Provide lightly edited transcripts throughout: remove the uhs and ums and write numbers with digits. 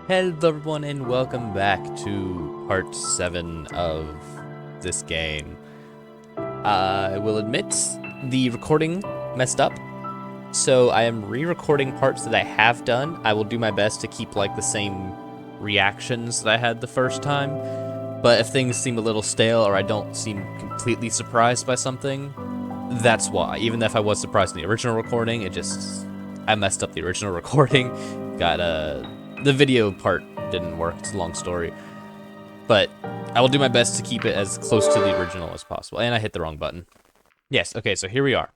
Hello everyone and welcome back to part 7 of this game. I will admit the recording messed up, so I am re-recording parts that I have done. I will do my best to keep like the same reactions that I had the first time, but if things seem a little stale or I don't seem completely surprised by something, that's why. Even if I was surprised in the original recording, I messed up the original recording. The video part didn't work, it's a long story. But I will do my best to keep it as close to the original as possible. And I hit the wrong button. Yes, okay, so here we are.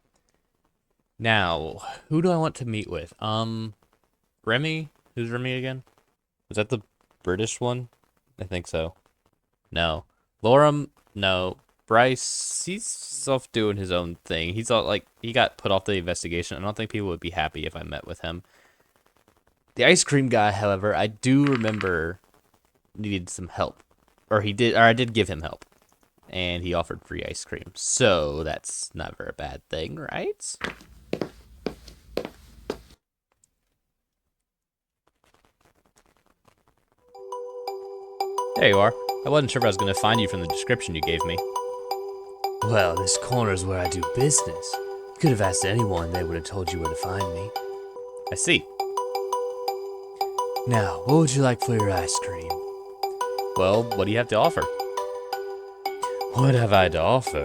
Now, who do I want to meet with? Remy? Who's Remy again? Was that the British one? I think so. No. Lorem? No. Bryce, he's off doing his own thing. He's all like, he got put off the investigation. I don't think people would be happy if I met with him. The ice cream guy, however, I do remember needed some help. Or I did give him help. And he offered free ice cream. So that's never a bad thing, right? There you are. I wasn't sure if I was going to find you from the description you gave me. Well, this corner's where I do business. You could have asked anyone, they would have told you where to find me. I see. Now, what would you like for your ice cream? Well, what do you have to offer? What have I to offer?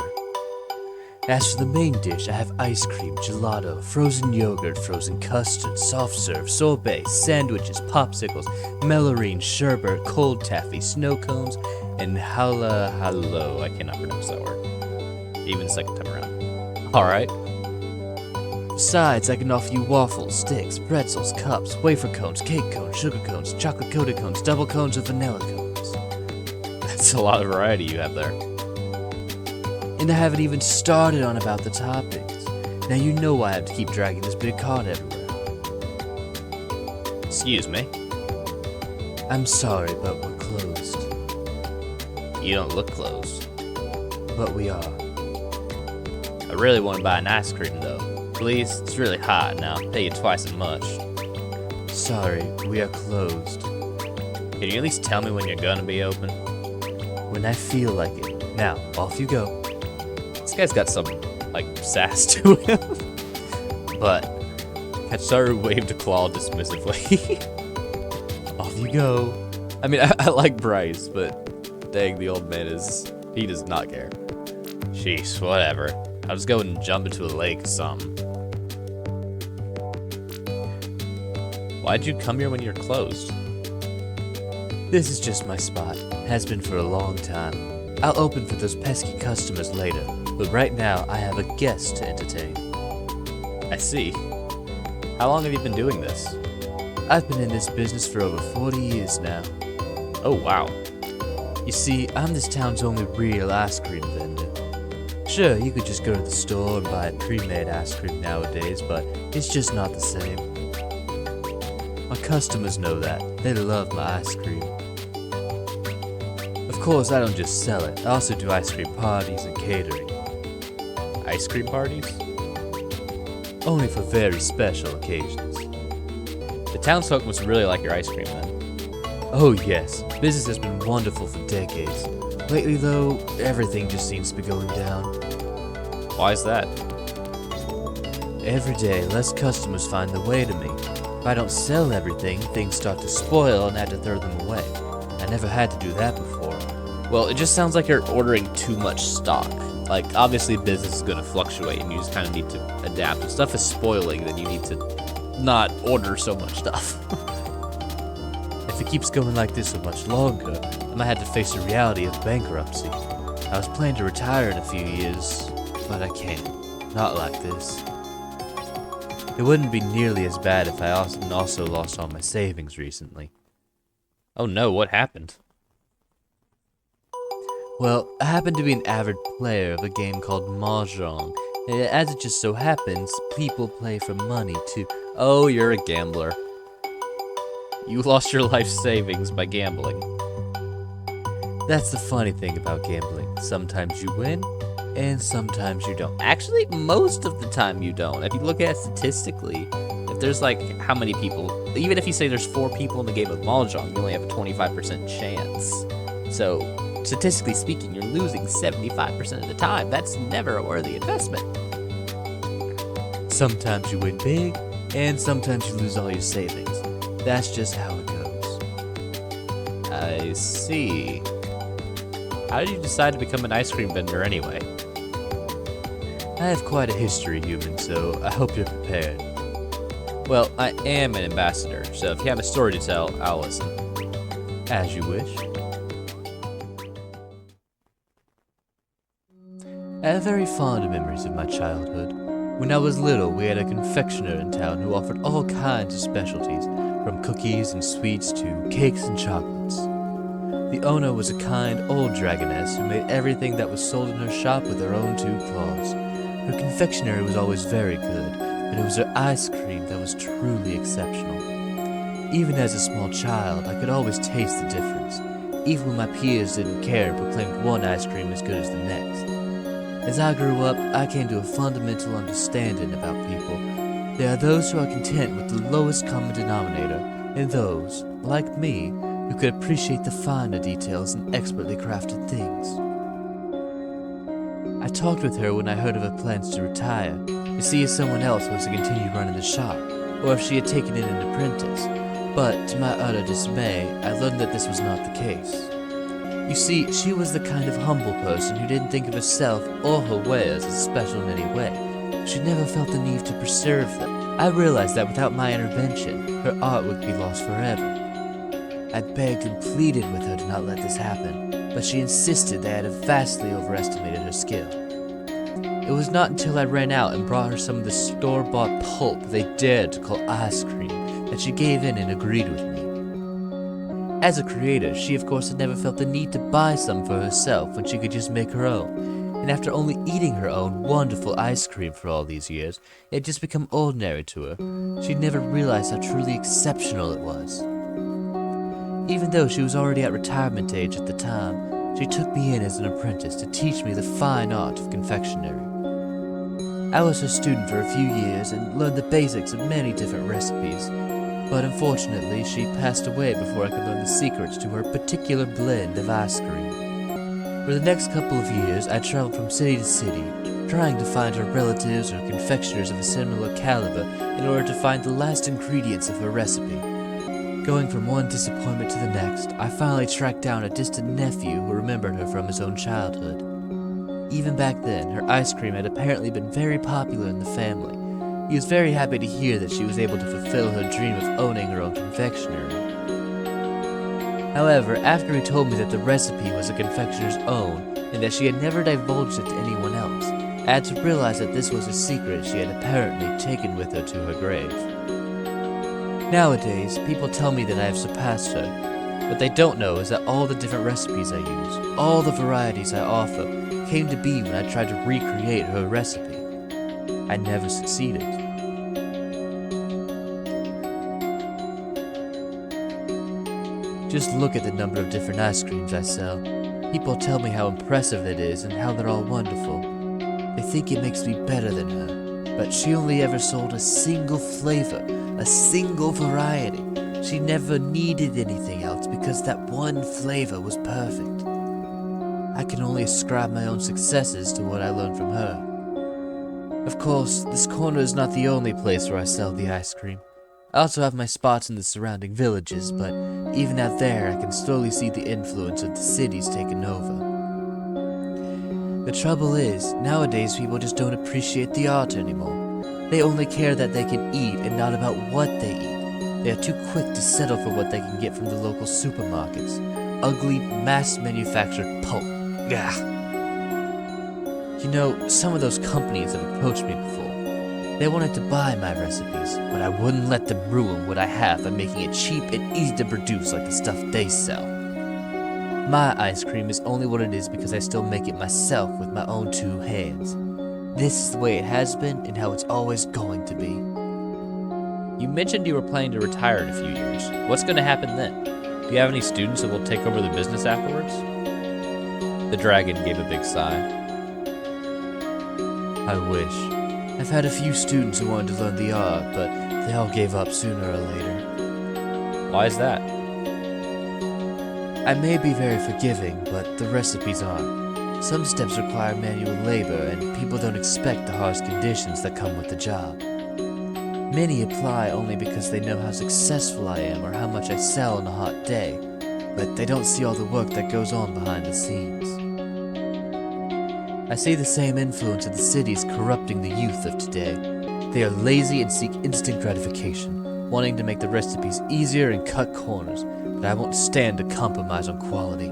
As for the main dish, I have ice cream, gelato, frozen yogurt, frozen custard, soft serve, sorbet, sandwiches, popsicles, melorine, sherbet, cold taffy, snow cones, and hallow. I cannot pronounce that word. Even the second time around. Alright. Besides, I can offer you waffles, sticks, pretzels, cups, wafer cones, cake cones, sugar cones, chocolate coated cones, double cones, and vanilla cones. That's a lot of variety you have there. And I haven't even started on about the toppings. Now you know why I have to keep dragging this big cart everywhere. Excuse me. I'm sorry, but we're closed. You don't look closed. But we are. I really want to buy an ice cream though. Please, it's really hot now. I'll pay you twice as much. Sorry, we are closed. Can you at least tell me when you're gonna be open? When I feel like it. Now, off you go. This guy's got some, like, sass to him. But Hatcharu waved a claw dismissively. Off you go. I mean, I like Bryce, but dang, the old man he does not care. Jeez, whatever. I'll just go and jump into a lake or something. Why'd you come here when you're closed? This is just my spot. Has been for a long time. I'll open for those pesky customers later, but right now I have a guest to entertain. I see. How long have you been doing this? I've been in this business for over 40 years now. Oh, wow. You see, I'm this town's only real ice cream vendor. Sure, you could just go to the store and buy pre-made ice cream nowadays, but it's just not the same. My customers know that. They love my ice cream. Of course, I don't just sell it. I also do ice cream parties and catering. Ice cream parties? Only for very special occasions. The townsfolk must really like your ice cream then. Oh yes, business has been wonderful for decades. Lately though, everything just seems to be going down. Why is that? Every day, less customers find their way to me. If I don't sell everything, things start to spoil and I have to throw them away. I never had to do that before. Well, it just sounds like you're ordering too much stock. Like, obviously business is going to fluctuate and you just kind of need to adapt. If stuff is spoiling, then you need to not order so much stuff. If it keeps going like this for much longer, I might have to face the reality of bankruptcy. I was planning to retire in a few years, but I can't. Not like this. It wouldn't be nearly as bad if I also lost all my savings recently. Oh no, what happened? Well, I happen to be an avid player of a game called Mahjong, and as it just so happens, people play for money too. Oh, you're a gambler. You lost your life savings by gambling. That's the funny thing about gambling. Sometimes you win, and sometimes you don't. Actually, most of the time you don't. If you look at it statistically, if but there's like how many people? Even if you say there's 4 people in the game of Mahjong, you only have a 25% chance. So, statistically speaking, you're losing 75% of the time. That's never a worthy investment. Sometimes you win big, and sometimes you lose all your savings. That's just how it goes. I see. How did you decide to become an ice cream vendor anyway? I have quite a history, human, so I hope you're prepared. Well, I am an ambassador, so if you have a story to tell, I'll listen. As you wish. I have very fond memories of my childhood. When I was little, we had a confectioner in town who offered all kinds of specialties, from cookies and sweets to cakes and chocolates. The owner was a kind old dragoness who made everything that was sold in her shop with her own 2 claws. Her confectionery was always very good, but it was her ice cream that was truly exceptional. Even as a small child, I could always taste the difference, even when my peers didn't care and proclaimed one ice cream as good as the next. As I grew up, I came to a fundamental understanding about people. There are those who are content with the lowest common denominator, and those, like me, who could appreciate the finer details and expertly crafted things. I talked with her when I heard of her plans to retire, to see if someone else was to continue running the shop, or if she had taken in an apprentice. But to my utter dismay, I learned that this was not the case. You see, she was the kind of humble person who didn't think of herself or her wares as special in any way. She never felt the need to preserve them. I realized that without my intervention, her art would be lost forever. I begged and pleaded with her to not let this happen, but she insisted that I had vastly overestimated her skill. It was not until I ran out and brought her some of the store-bought pulp they dared to call ice cream that she gave in and agreed with me. As a creator, she of course had never felt the need to buy some for herself when she could just make her own, and after only eating her own wonderful ice cream for all these years, it had just become ordinary to her. She'd never realized how truly exceptional it was. Even though she was already at retirement age at the time, she took me in as an apprentice to teach me the fine art of confectionery. I was her student for a few years and learned the basics of many different recipes, but unfortunately she passed away before I could learn the secrets to her particular blend of ice cream. For the next couple of years, I traveled from city to city, trying to find her relatives or confectioners of a similar caliber in order to find the last ingredients of her recipe. Going from one disappointment to the next, I finally tracked down a distant nephew who remembered her from his own childhood. Even back then, her ice cream had apparently been very popular in the family. He was very happy to hear that she was able to fulfill her dream of owning her own confectionery. However, after he told me that the recipe was a confectioner's own and that she had never divulged it to anyone else, I had to realize that this was a secret she had apparently taken with her to her grave. Nowadays, people tell me that I have surpassed her. What they don't know is that all the different recipes I use, all the varieties I offer, came to be when I tried to recreate her recipe. I never succeeded. Just look at the number of different ice creams I sell. People tell me how impressive it is and how they're all wonderful. They think it makes me better than her, but she only ever sold a single flavor, a single variety. She never needed anything else because that one flavor was perfect. I can only ascribe my own successes to what I learned from her. Of course, this corner is not the only place where I sell the ice cream. I also have my spots in the surrounding villages, but even out there I can slowly see the influence of the cities taking over. The trouble is, nowadays people just don't appreciate the art anymore. They only care that they can eat and not about what they eat. They are too quick to settle for what they can get from the local supermarkets. Ugly, mass-manufactured pulp. Gah. You know, some of those companies have approached me before. They wanted to buy my recipes, but I wouldn't let them ruin what I have by making it cheap and easy to produce like the stuff they sell. My ice cream is only what it is because I still make it myself with my own 2 hands. This is the way it has been and how it's always going to be. You mentioned you were planning to retire in a few years. What's going to happen then? Do you have any students that will take over the business afterwards? The dragon gave a big sigh. I wish. I've had a few students who wanted to learn the art, but They all gave up sooner or later. Why is that? I may be very forgiving, but the recipes aren't. Some steps require manual labor, and people don't expect the harsh conditions that come with the job. Many apply only because they know how successful I am or how much I sell on a hot day, but they don't see all the work that goes on behind the scenes. I see the same influence of the cities corrupting the youth of today. They are lazy and seek instant gratification, wanting to make the recipes easier and cut corners, but I won't stand to compromise on quality.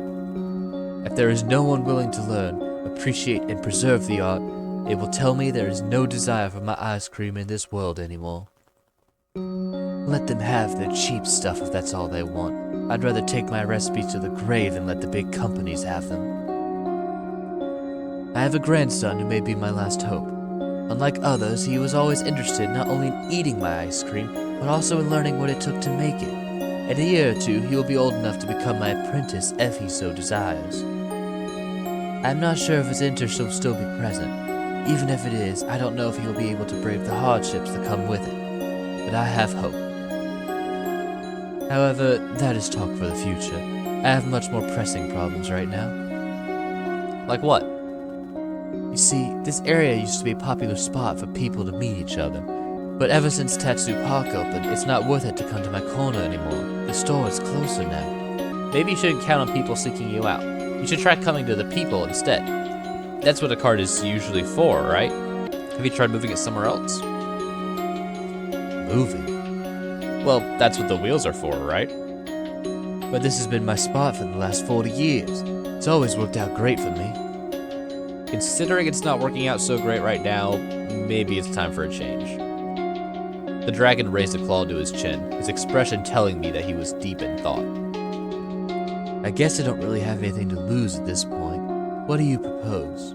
If there is no one willing to learn, appreciate, and preserve the art, it will tell me there is no desire for my ice cream in this world anymore. Let them have their cheap stuff if that's all they want. I'd rather take my recipes to the grave than let the big companies have them. I have a grandson who may be my last hope. Unlike others, he was always interested not only in eating my ice cream, but also in learning what it took to make it. In a year or two, he will be old enough to become my apprentice if he so desires. I'm not sure if his interest will still be present. Even if it is, I don't know if he will be able to brave the hardships that come with it. But I have hope. However, that is talk for the future. I have much more pressing problems right now. Like what? You see, this area used to be a popular spot for people to meet each other. But ever since Tatsu Park opened, it's not worth it to come to my corner anymore. The store is closer now. Maybe you shouldn't count on people seeking you out. You should try coming to the people instead. That's what a cart is usually for, right? Have you tried moving it somewhere else? Moving? Well, that's what the wheels are for, right? But this has been my spot for the last 40 years. It's always worked out great for me. Considering it's not working out so great right now, maybe it's time for a change. The dragon raised a claw to his chin, his expression telling me that he was deep in thought. I guess I don't really have anything to lose at this point. What do you propose?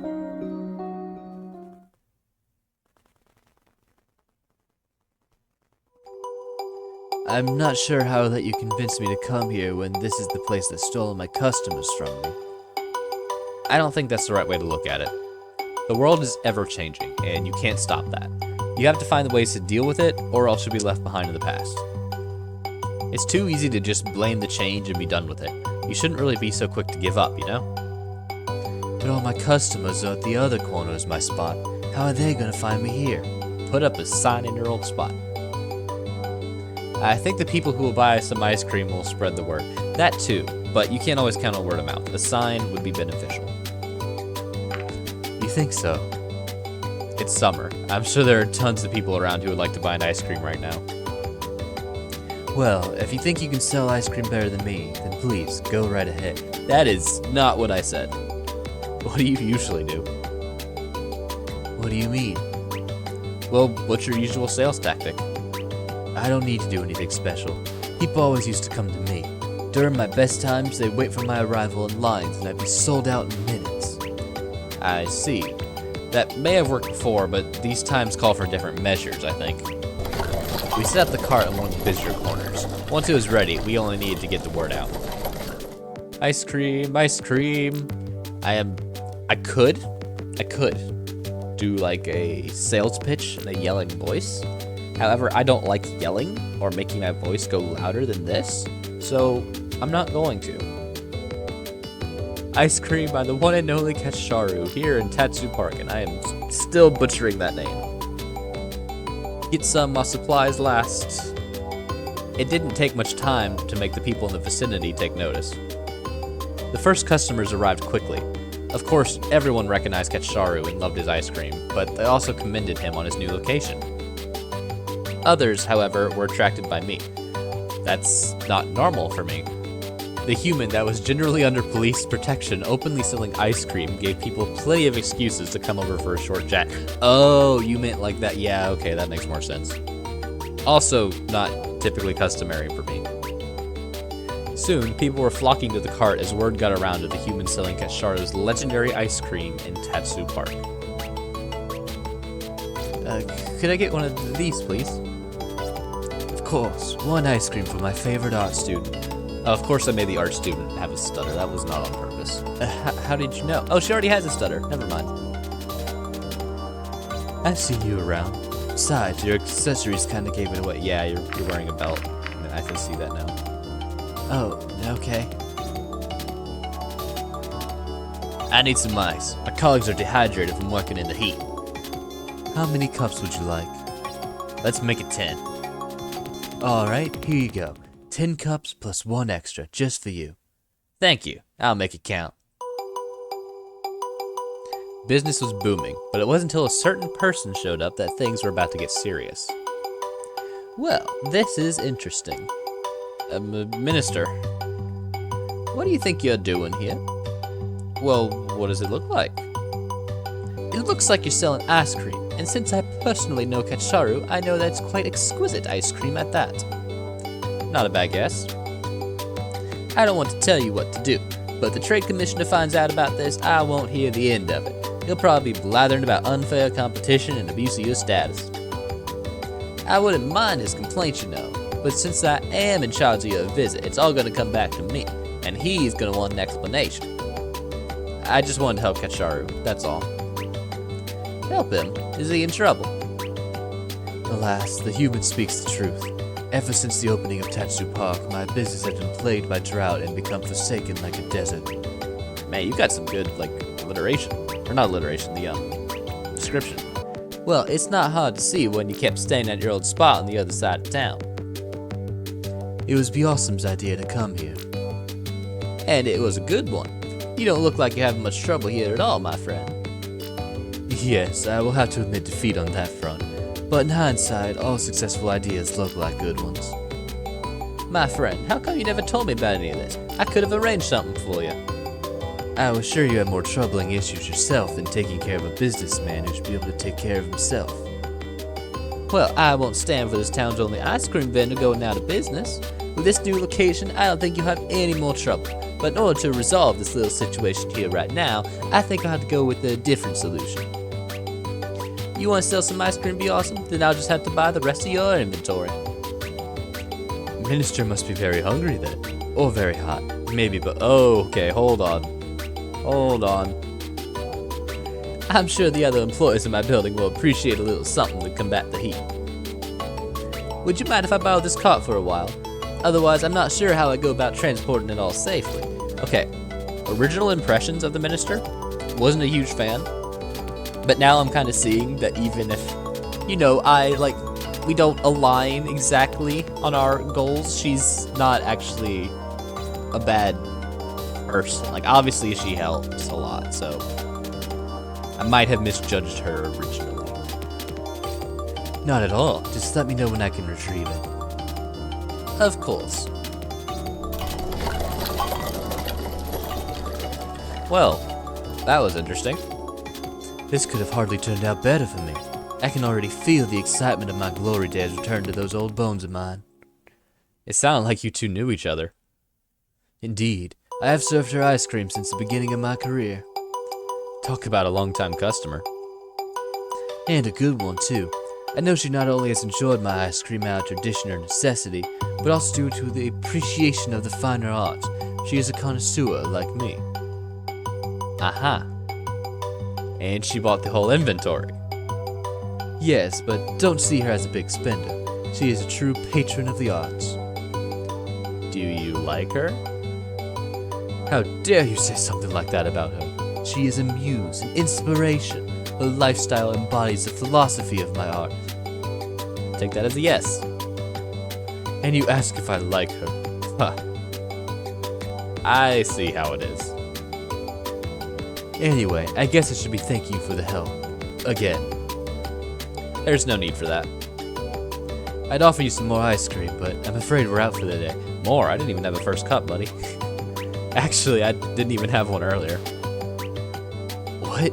I'm not sure how I'll let you convince me to come here when this is the place that stole my customers from me. I don't think that's the right way to look at it. The world is ever changing, and you can't stop that. You have to find the ways to deal with it, or else you'll be left behind in the past. It's too easy to just blame the change and be done with it. You shouldn't really be so quick to give up, you know? But all my customers are at the other corner of my spot. How are they gonna find me here? Put up a sign in your old spot. I think the people who will buy some ice cream will spread the word. That too, but you can't always count on word of mouth. A sign would be beneficial. You think so? It's summer. I'm sure there are tons of people around who would like to buy an ice cream right now. Well, if you think you can sell ice cream better than me, then please, go right ahead. That is not what I said. What do you usually do? What do you mean? Well, what's your usual sales tactic? I don't need to do anything special. People always used to come to me. During my best times, they'd wait for my arrival in lines and I'd be sold out in minutes. I see. That may have worked before, but these times call for different measures, I think. We set up the cart in one of the visitor corners. Once it was ready, we only needed to get the word out. Ice cream, ice cream. I could do like a sales pitch in a yelling voice. However, I don't like yelling or making my voice go louder than this, so I'm not going to. Ice cream by the one and only Ketsharu here in Tatsu Park, and I am still butchering that name. Get some while supplies last. It didn't take much time to make the people in the vicinity take notice. The first customers arrived quickly. Of course, everyone recognized Ketsharu and loved his ice cream, but they also commended him on his new location. Others, however, were attracted by me. That's not normal for me. The human that was generally under police protection openly selling ice cream gave people plenty of excuses to come over for a short chat. Oh, you meant like that? Yeah, okay, that makes more sense. Also, not typically customary for me. Soon, people were flocking to the cart as word got around of the human selling Ketsharu's legendary ice cream in Tatsu Park. Could I get one of these, please? Of course, one ice cream for my favorite art student. Of course I made the art student have a stutter. That was not on purpose. How did you know? Oh, she already has a stutter. Never mind. I've seen you around. Besides, your accessories kind of gave it away. Yeah, you're wearing a belt. I can see that now. Oh, okay. I need some ice. My colleagues are dehydrated from working in the heat. How many cups would you like? Let's make it 10. Alright, here you go. 10 cups plus 1 extra, just for you. Thank you. I'll make it count. Business was booming, but it wasn't until a certain person showed up that things were about to get serious. Well, this is interesting. Minister, what do you think you're doing here? Well, what does it look like? It looks like you're selling ice cream, and since I personally know Kacharu, I know that's quite exquisite ice cream at that. Not a bad guess. I don't want to tell you what to do, but if the trade commissioner finds out about this, I won't hear the end of it. He'll probably be blathering about unfair competition and abuse of your status. I wouldn't mind his complaints, you know, but since I am in charge of your visit, it's all gonna come back to me, and he's gonna want an explanation. I just wanted to help Kacharu, that's all. Help him? Is he in trouble? Alas, the human speaks the truth. Ever since the opening of Tatsu Park, my business has been plagued by drought and become forsaken like a desert. Man, you got some good, alliteration. Or not alliteration, the, description. Well, it's not hard to see when you kept staying at your old spot on the other side of town. It was Biossom's idea to come here. And it was a good one. You don't look like you're having much trouble here at all, my friend. Yes, I will have to admit defeat on that front. But in hindsight, all successful ideas look like good ones. My friend, how come you never told me about any of this? I could have arranged something for you. I was sure you had more troubling issues yourself than taking care of a businessman who should be able to take care of himself. Well, I won't stand for this town's only ice cream vendor going out of business. With this new location, I don't think you'll have any more trouble. But in order to resolve this little situation here right now, I think I'll have to go with a different solution. You want to sell some ice cream, be awesome? Then I'll just have to buy the rest of your inventory. Minister must be very hungry then. Or very hot. Maybe, but oh, okay, hold on. Hold on. I'm sure the other employees in my building will appreciate a little something to combat the heat. Would you mind if I borrow this cart for a while? Otherwise, I'm not sure how I go about transporting it all safely. Okay, original impressions of the minister? Wasn't a huge fan. But now I'm kind of seeing that even if, you know, we don't align exactly on our goals, she's not actually a bad person. Like, obviously she helps a lot, so I might have misjudged her originally. Not at all. Just let me know when I can retrieve it. Of course. Well, that was interesting. This could have hardly turned out better for me. I can already feel the excitement of my glory days return to those old bones of mine. It sounded like you two knew each other. Indeed, I have served her ice cream since the beginning of my career. Talk about a long-time customer. And a good one, too. I know she not only has enjoyed my ice cream out of tradition or necessity, but also due to the appreciation of the finer arts. She is a connoisseur like me. Aha. And she bought the whole inventory. Yes, but don't see her as a big spender. She is a true patron of the arts. Do you like her? How dare you say something like that about her? She is a muse, an inspiration. Her lifestyle embodies the philosophy of my art. Take that as a yes. And you ask if I like her. Huh. I see how it is. Anyway, I guess I should be thanking you for the help. Again. There's no need for that. I'd offer you some more ice cream, but I'm afraid we're out for the day. More? I didn't even have a first cup, buddy. Actually, I didn't even have one earlier. What?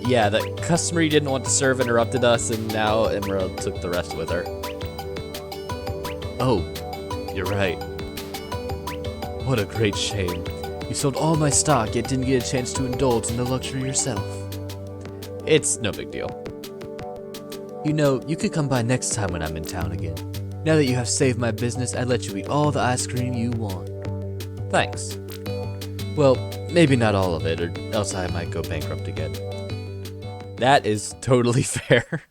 Yeah, the customer you didn't want to serve interrupted us, and now Emerald took the rest with her. Oh, you're right. What a great shame. You sold all my stock, yet didn't get a chance to indulge in the luxury yourself. It's no big deal. You know, you could come by next time when I'm in town again. Now that you have saved my business, I'd let you eat all the ice cream you want. Thanks. Well, maybe not all of it, or else I might go bankrupt again. That is totally fair.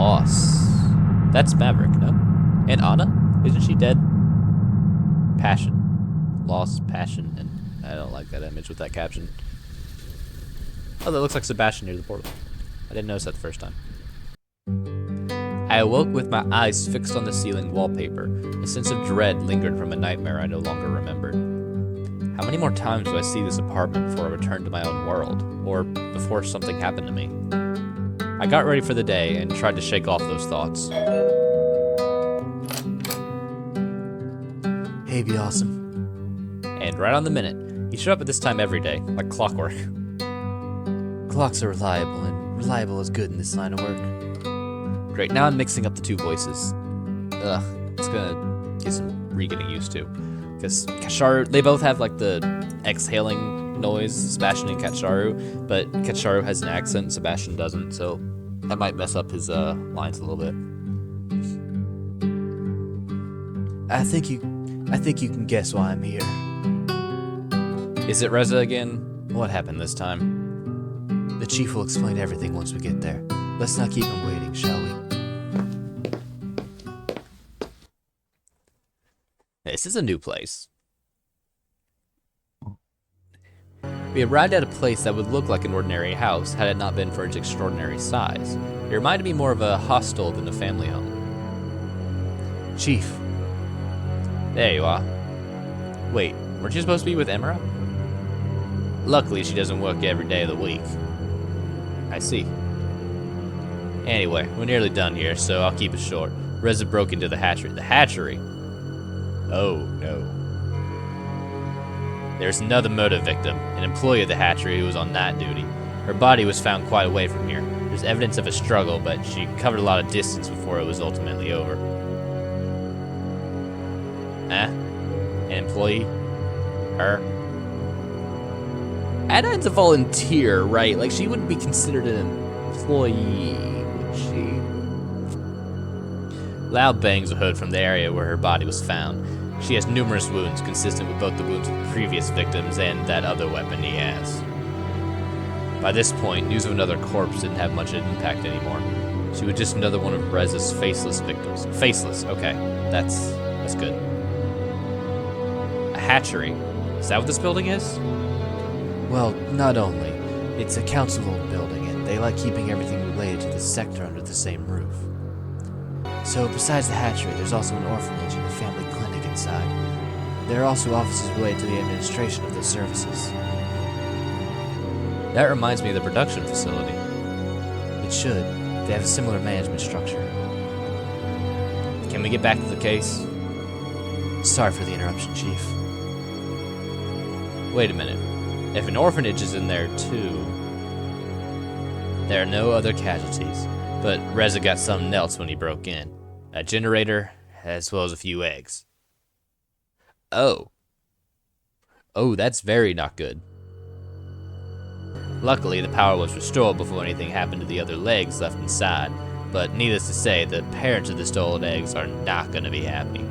loss. That's Maverick, no? And Anna? Isn't she dead? Passion. Loss, passion, and I don't like that image with that caption. Oh, that looks like Sebastian near the portal. I didn't notice that the first time. I awoke with my eyes fixed on the ceiling wallpaper. A sense of dread lingered from a nightmare I no longer remembered. How many more times do I see this apartment before I return to my own world? Or before something happened to me? I got ready for the day and tried to shake off those thoughts. Hey, be awesome. And right on the minute, he showed up at this time every day, like clockwork. Clocks are reliable, and reliable is good in this line of work. Great, now I'm mixing up the two voices. Ugh, it's gonna get some re-getting used to. Because Katsharu, they both have like the exhaling noise, Sebastian and Katsharu, but Katsharu has an accent, Sebastian doesn't, so that might mess up his lines a little bit. I think you can guess why I'm here. Is it Reza again? What happened this time? The chief will explain everything once we get there. Let's not keep him waiting, shall we? This is a new place. We arrived at a place that would look like an ordinary house had it not been for its extraordinary size. It reminded me more of a hostel than a family home. Chief. There you are. Wait, weren't you supposed to be with Emira? Luckily, she doesn't work every day of the week. I see. Anyway, we're nearly done here, so I'll keep it short. Reza broke into the hatchery. The hatchery? Oh, no. There's another murder victim, an employee of the hatchery who was on night duty. Her body was found quite away from here. There's evidence of a struggle, but she covered a lot of distance before it was ultimately over. An employee? Her? Anine's a volunteer, right? Like, she wouldn't be considered an employee, would she? Loud bangs were heard from the area where her body was found. She has numerous wounds, consistent with both the wounds of the previous victims and that other weapon he has. By this point, news of another corpse didn't have much impact anymore. She was just another one of Reza's faceless victims. Faceless, okay. That's good. A hatchery. Is that what this building is? Well, not only. It's a council-owned building, and they like keeping everything related to the sector under the same roof. So, besides the hatchery, there's also an orphanage and a family clinic inside. There are also offices related to the administration of the services. That reminds me of the production facility. It should. They have a similar management structure. Can we get back to the case? Sorry for the interruption, Chief. Wait a minute. If an orphanage is in there too, there are no other casualties, but Reza got something else when he broke in. A generator, as well as a few eggs. Oh, that's very not good. Luckily, the power was restored before anything happened to the other legs left inside, but needless to say, the parents of the stolen eggs are not going to be happy.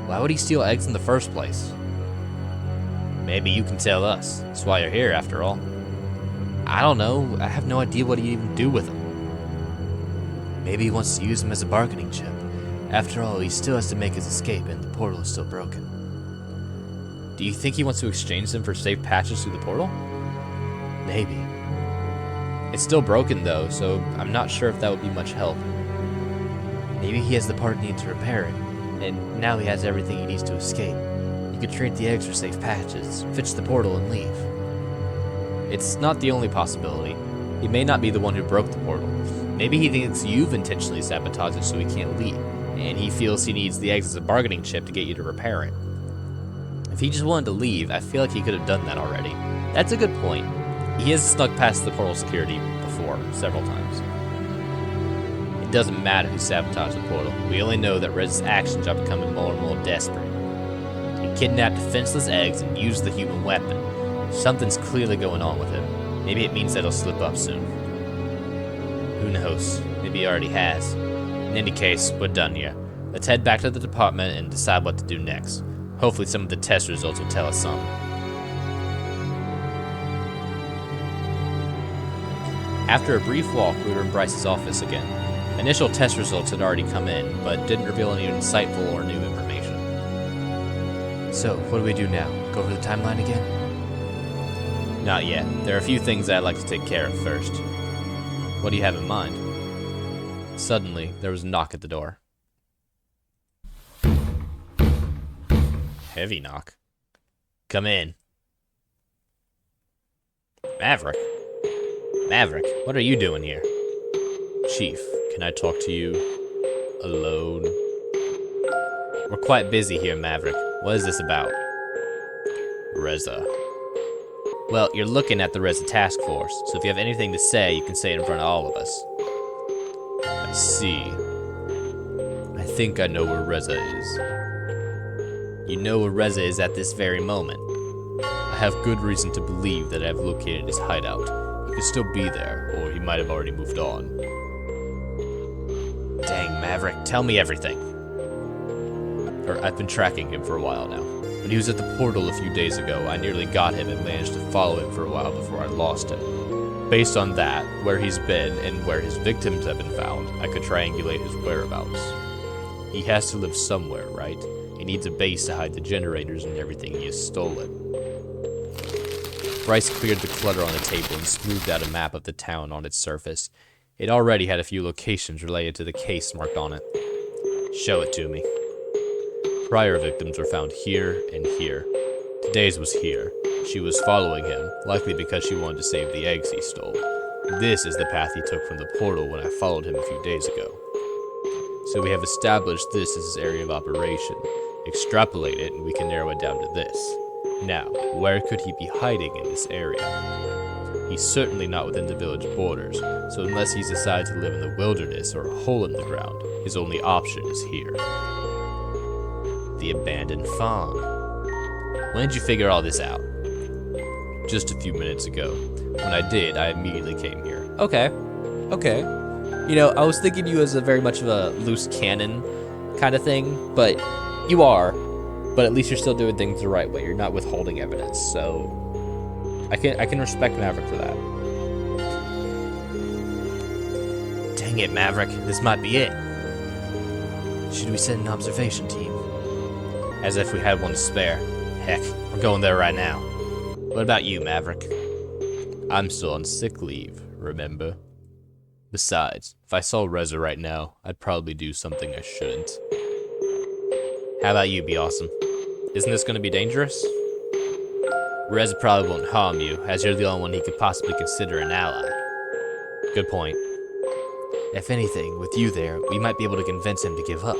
Why would he steal eggs in the first place? Maybe you can tell us. That's why you're here, after all. I don't know. I have no idea what he'd even do with them. Maybe he wants to use them as a bargaining chip. After all, he still has to make his escape, and the portal is still broken. Do you think he wants to exchange them for safe patches through the portal? Maybe. It's still broken, though, so I'm not sure if that would be much help. Maybe he has the part needed to repair it, and now he has everything he needs to escape. You could trade the eggs for safe patches, fix the portal, and leave. It's not the only possibility. He may not be the one who broke the portal. Maybe he thinks you've intentionally sabotaged it so he can't leave, and he feels he needs the eggs as a bargaining chip to get you to repair it. If he just wanted to leave, I feel like he could have done that already. That's a good point. He has snuck past the portal security before, several times. It doesn't matter who sabotaged the portal. We only know that Red's actions are becoming more and more desperate. He kidnapped defenseless eggs and used the human weapon. Something's clearly going on with him. Maybe it means that he'll slip up soon. Who knows? Maybe he already has. In any case, we're done here. Let's head back to the department and decide what to do next. Hopefully some of the test results will tell us something. After a brief walk, we were in Bryce's office again. Initial test results had already come in, but didn't reveal any insightful or new information. So, what do we do now? Go over the timeline again? Not yet. There are a few things I'd like to take care of first. What do you have in mind? Suddenly, there was a knock at the door. Heavy knock. Come in. Maverick? Maverick, what are you doing here? Chief, can I talk to you alone? We're quite busy here, Maverick. What is this about? Reza. Well, you're looking at the Reza task force, so if you have anything to say, you can say it in front of all of us. I see. I think I know where Reza is. You know where Reza is at this very moment. I have good reason to believe that I have located his hideout. He could still be there, or he might have already moved on. Dang, Maverick, tell me everything. I've been tracking him for a while now. When he was at the portal a few days ago, I nearly got him and managed to follow him for a while before I lost him. Based on that, where he's been and where his victims have been found, I could triangulate his whereabouts. He has to live somewhere, right? He needs a base to hide the generators and everything he has stolen. Bryce cleared the clutter on the table and smoothed out a map of the town on its surface. It already had a few locations related to the case marked on it. Show it to me. Prior victims were found here and here. Today's was here. She was following him, likely because she wanted to save the eggs he stole. This is the path he took from the portal when I followed him a few days ago. So we have established this as his area of operation. Extrapolate it and we can narrow it down to this. Now, where could he be hiding in this area? He's certainly not within the village borders, so unless he's decided to live in the wilderness or a hole in the ground, his only option is here. The abandoned farm. When did you figure all this out? Just a few minutes ago. When I did, I immediately came here. Okay. You know, I was thinking you as a very much of a loose cannon kind of thing, but you are. But at least you're still doing things the right way. You're not withholding evidence, so I can respect Maverick for that. Dang it, Maverick. This might be it. Should we send an observation team? As if we had one to spare. Heck, we're going there right now. What about you, Maverick? I'm still on sick leave, remember? Besides, if I saw Reza right now, I'd probably do something I shouldn't. How about you, Be Awesome? Isn't this going to be dangerous? Reza probably won't harm you, as you're the only one he could possibly consider an ally. Good point. If anything, with you there, we might be able to convince him to give up.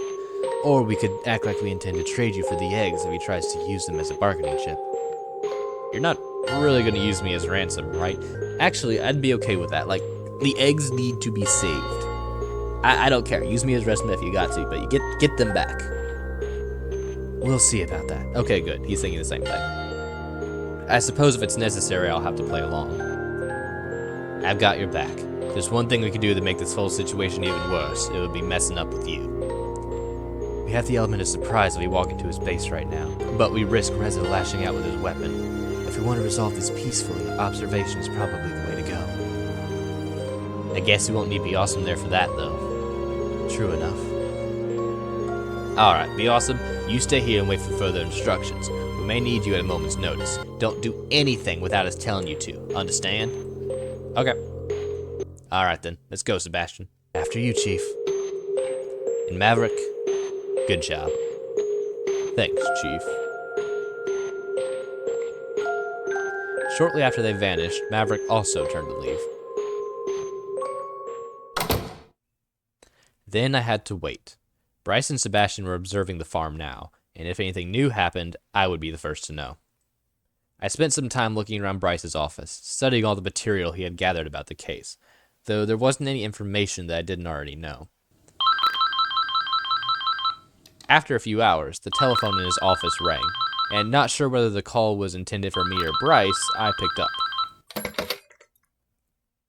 Or we could act like we intend to trade you for the eggs if he tries to use them as a bargaining chip. You're not really going to use me as ransom, right? Actually, I'd be okay with that. Like, the eggs need to be saved. I don't care. Use me as ransom if you got to, but you get them back. We'll see about that. Okay, good. He's thinking the same thing. I suppose if it's necessary, I'll have to play along. I've got your back. There's one thing we could do to make this whole situation even worse. It would be messing up with you. We have the element of surprise if we walk into his base right now, but we risk Reza lashing out with his weapon. If we want to resolve this peacefully, observation is probably the way to go. I guess we won't need Be Awesome there for that, though. True enough. Alright, Be Awesome, you stay here and wait for further instructions. We may need you at a moment's notice. Don't do anything without us telling you to. Understand? Okay. Alright then, let's go, Sebastian. After you, Chief. And Maverick, good job. Thanks, Chief. Shortly after they vanished, Maverick also turned to leave. Then I had to wait. Bryce and Sebastian were observing the farm now, and if anything new happened, I would be the first to know. I spent some time looking around Bryce's office, studying all the material he had gathered about the case, though there wasn't any information that I didn't already know. After a few hours, the telephone in his office rang, and not sure whether the call was intended for me or Bryce, I picked up.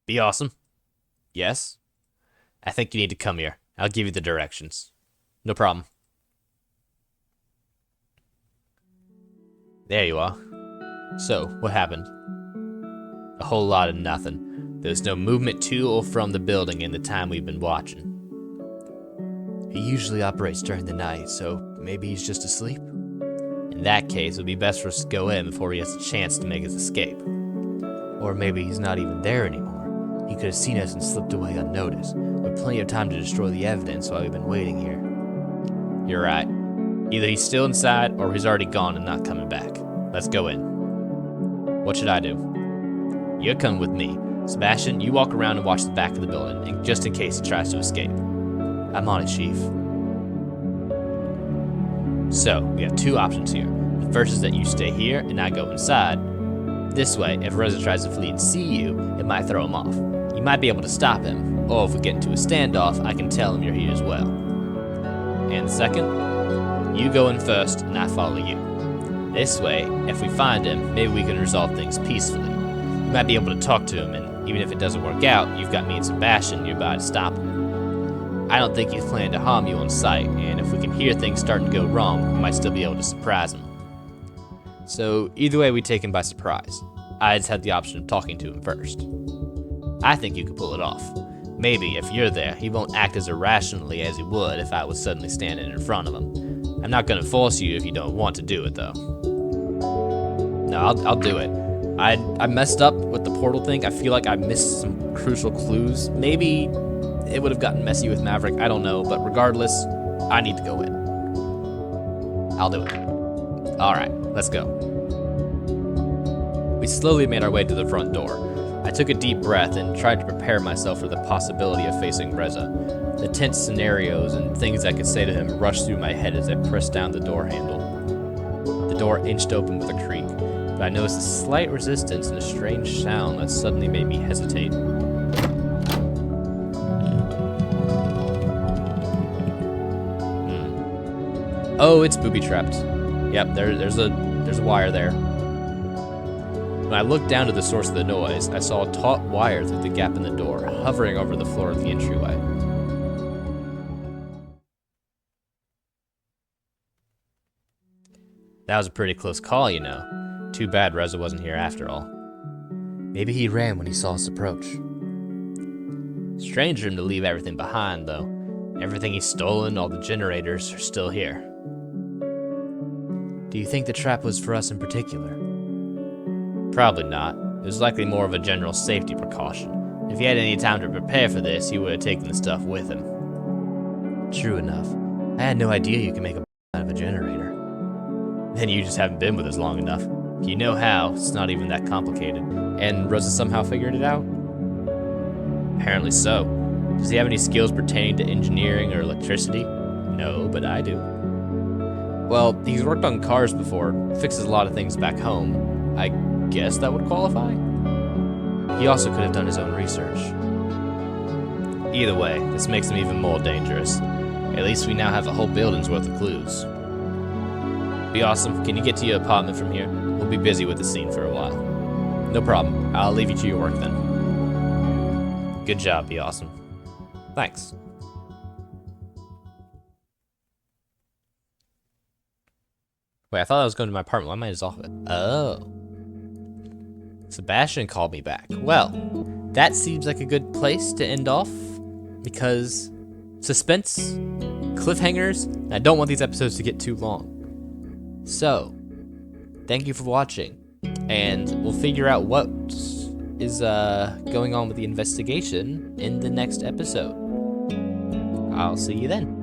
Be Awesome? Yes? I think you need to come here. I'll give you the directions. No problem. There you are. So, what happened? A whole lot of nothing. There's no movement to or from the building in the time we've been watching. He usually operates during the night, so maybe he's just asleep? In that case, it would be best for us to go in before he has a chance to make his escape. Or maybe he's not even there anymore. He could have seen us and slipped away unnoticed, with plenty of time to destroy the evidence while we've been waiting here. You're right. Either he's still inside, or he's already gone and not coming back. Let's go in. What should I do? You're coming with me. Sebastian, you walk around and watch the back of the building, just in case he tries to escape. I'm on it, Chief. So, we have two options here. The first is that you stay here and I go inside. This way, if Reza tries to flee and see you, it might throw him off. You might be able to stop him, or if we get into a standoff, I can tell him you're here as well. And second, you go in first and I follow you. This way, if we find him, maybe we can resolve things peacefully. You might be able to talk to him, and even if it doesn't work out, you've got me and Sebastian nearby to stop him. I don't think he's planning to harm you on sight, and if we can hear things starting to go wrong, we might still be able to surprise him. So either way, we take him by surprise. I just had the option of talking to him first. I think you could pull it off. Maybe, if you're there, he won't act as irrationally as he would if I was suddenly standing in front of him. I'm not gonna force you if you don't want to do it, though. No, I'll do it. I messed up with the portal thing. I feel like I missed some crucial clues. Maybe it would have gotten messy with Maverick, I don't know, but regardless, I need to go in. I'll do it. Alright, let's go. We slowly made our way to the front door. I took a deep breath and tried to prepare myself for the possibility of facing Reza. The tense scenarios and things I could say to him rushed through my head as I pressed down the door handle. The door inched open with a creak, but I noticed a slight resistance and a strange sound that suddenly made me hesitate. Oh, it's booby-trapped. Yep, there's a wire there. When I looked down to the source of the noise, I saw a taut wire through the gap in the door, hovering over the floor of the entryway. That was a pretty close call, you know. Too bad Reza wasn't here after all. Maybe he ran when he saw us approach. Strange of him to leave everything behind, though. Everything he's stolen, all the generators, are still here. Do you think the trap was for us in particular? Probably not. It was likely more of a general safety precaution. If he had any time to prepare for this, he would have taken the stuff with him. True enough. I had no idea you could make a out of a generator. Then you just haven't been with us long enough. If you know how, it's not even that complicated. And Rosa somehow figured it out? Apparently so. Does he have any skills pertaining to engineering or electricity? No, but I do. Well, he's worked on cars before, fixes a lot of things back home. I guess that would qualify? He also could have done his own research. Either way, this makes him even more dangerous. At least we now have a whole building's worth of clues. Be awesome. Can you get to your apartment from here? We'll be busy with the scene for a while. No problem. I'll leave you to your work then. Good job, Be Awesome. Thanks. Wait, I thought I was going to my apartment. Why am I just off it? Oh. Sebastian called me back. Well, that seems like a good place to end off, because suspense, cliffhangers, and I don't want these episodes to get too long. So, thank you for watching, and we'll figure out what is going on with the investigation in the next episode. I'll see you then.